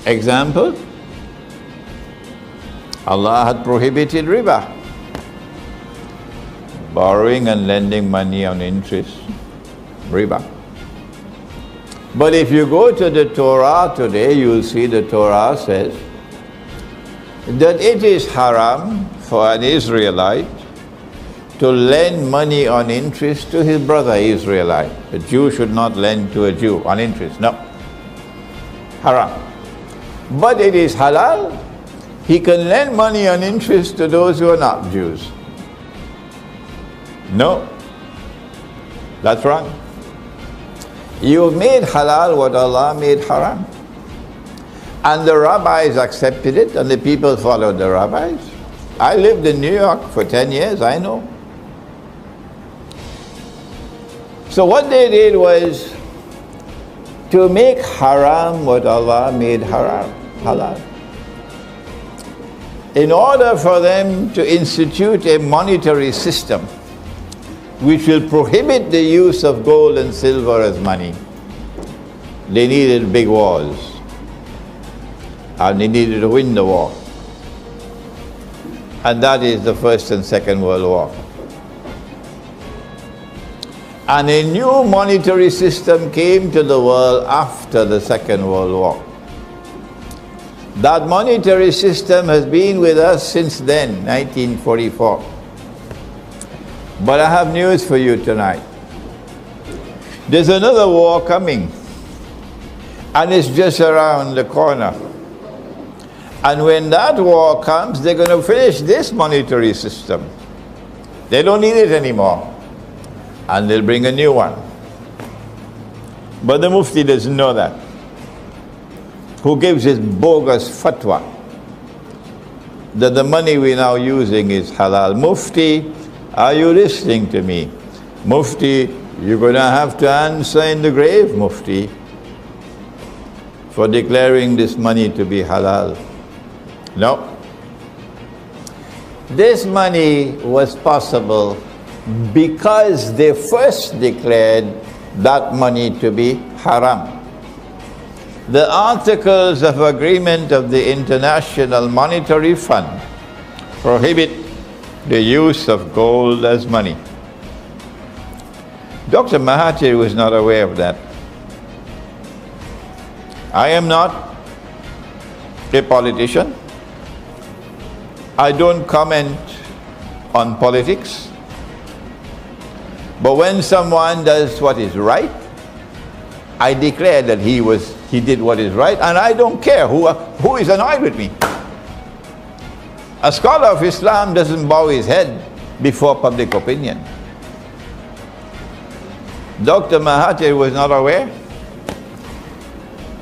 Example, Allah had prohibited riba, borrowing and lending money on interest, riba. But if you go to the Torah today, you'll see the Torah says that it is haram for an Israelite to lend money on interest to his brother Israelite. A Jew should not lend to a Jew on interest, no. Haram. But it is halal. He can lend money on interest to those who are not Jews. No. That's wrong. You've made halal what Allah made haram. And the rabbis accepted it, and the people followed the rabbis. I lived in New York for 10 years, I know. So what they did was to make haram what Allah made haram, halal. In order for them to institute a monetary system which will prohibit the use of gold and silver as money, they needed big wars. And they needed to win the war. And that is the First and Second World War. And a new monetary system came to the world after the Second World War. That monetary system has been with us since then, 1944. But I have news for you tonight. There's another war coming, and it's just around the corner. And when that war comes, they're going to finish this monetary system. They don't need it anymore. And they'll bring a new one. But the Mufti doesn't know that. Who gives his bogus fatwa that the money we're now using is halal. Mufti, are you listening to me? Mufti, you're going to have to answer in the grave, Mufti, for declaring this money to be halal. No. This money was possible because they first declared that money to be haram. The Articles of Agreement of the International Monetary Fund prohibit the use of gold as money. Dr. Mahathir was not aware of that. I am not a politician. I don't comment on politics. But when someone does what is right, I declare that he did what is right, and I don't care who is annoyed with me. A scholar of Islam doesn't bow his head before public opinion. Dr. Mahathir was not aware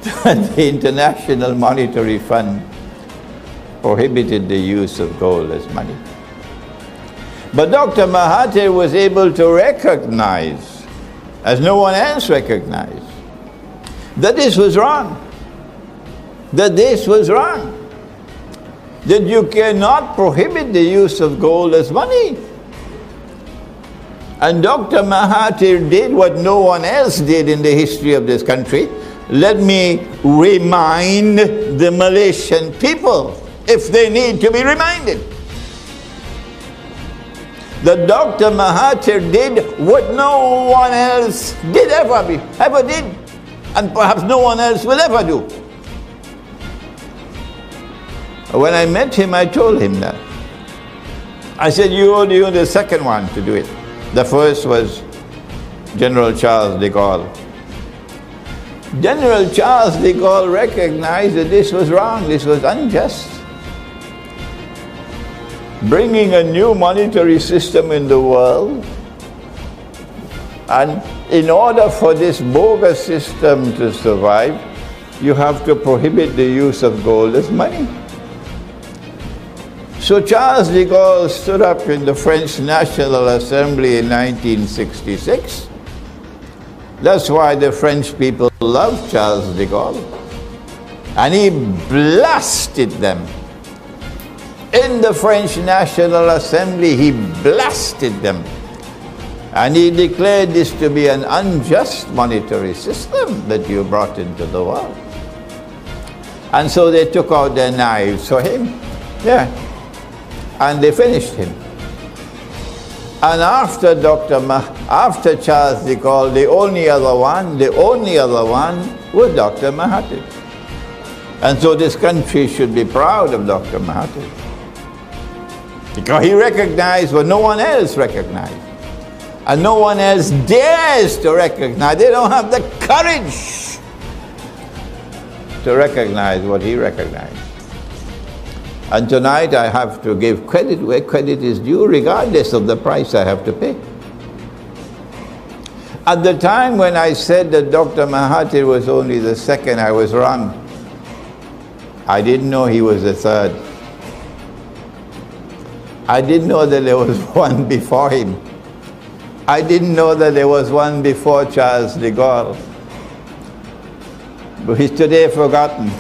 that the International Monetary Fund prohibited the use of gold as money. But Dr. Mahathir was able to recognize, as no one else recognized, that this was wrong. That this was wrong. That you cannot prohibit the use of gold as money. And Dr. Mahathir did what no one else did in the history of this country. Let me remind the Malaysian people, if they need to be reminded, that Dr. Mahathir did what no one else did ever did, and perhaps no one else will ever do. When I met him, I told him that. I said, you're the second one to do it. The first was General Charles de Gaulle. General Charles de Gaulle recognized that this was wrong, this was unjust. Bringing a new monetary system in the world, and in order for this bogus system to survive, you have to prohibit the use of gold as money. So Charles de Gaulle stood up in the French National Assembly in 1966. That's why the French people loved Charles de Gaulle. And he blasted them. In the French National Assembly, he blasted them. And he declared this to be an unjust monetary system that you brought into the world. And so they took out their knives for him. Yeah. And they finished him. And after after Charles de Gaulle, the only other one was Dr. Mahathir. And so this country should be proud of Dr. Mahathir. Because he recognized what no one else recognized. And no one else dares to recognize. They don't have the courage to recognize what he recognized. And tonight I have to give credit where credit is due, regardless of the price I have to pay. At the time when I said that Dr. Mahathir was only the second, I was wrong. I didn't know he was the third. I didn't know that there was one before him. I didn't know that there was one before Charles de Gaulle. But he's today forgotten.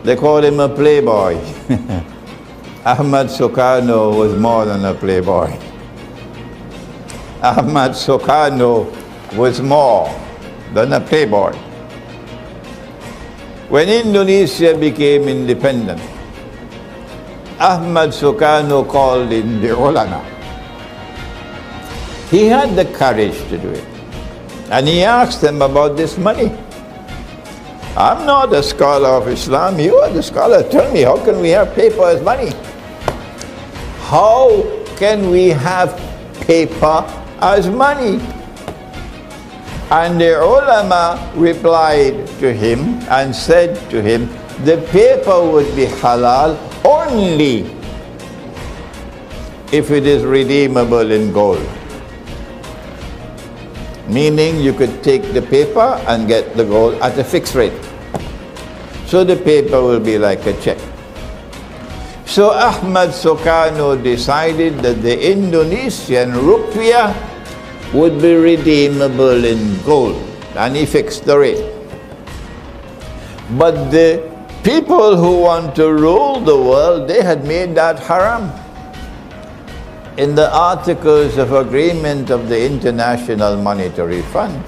They called him a playboy. Ahmad Sukarno was more than a playboy. Ahmad Sukarno was more than a playboy. When Indonesia became independent, Ahmad Sukarno called in the ulama. He had the courage to do it. And he asked them about this money. I'm not a scholar of Islam, you are the scholar. Tell me, how can we have paper as money? How can we have paper as money? And the ulama replied to him and said to him, the paper would be halal only if it is redeemable in gold. Meaning you could take the paper and get the gold at a fixed rate. So the paper will be like a check. So Ahmad Sukarno decided that the Indonesian rupiah would be redeemable in gold, and he fixed the rate. But the people who want to rule the world, they had made that haram. In the Articles of Agreement of the International Monetary Fund.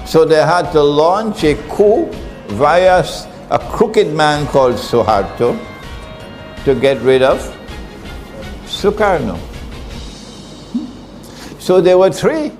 So they had to launch a coup via a crooked man called Suharto to get rid of Sukarno. So there were three.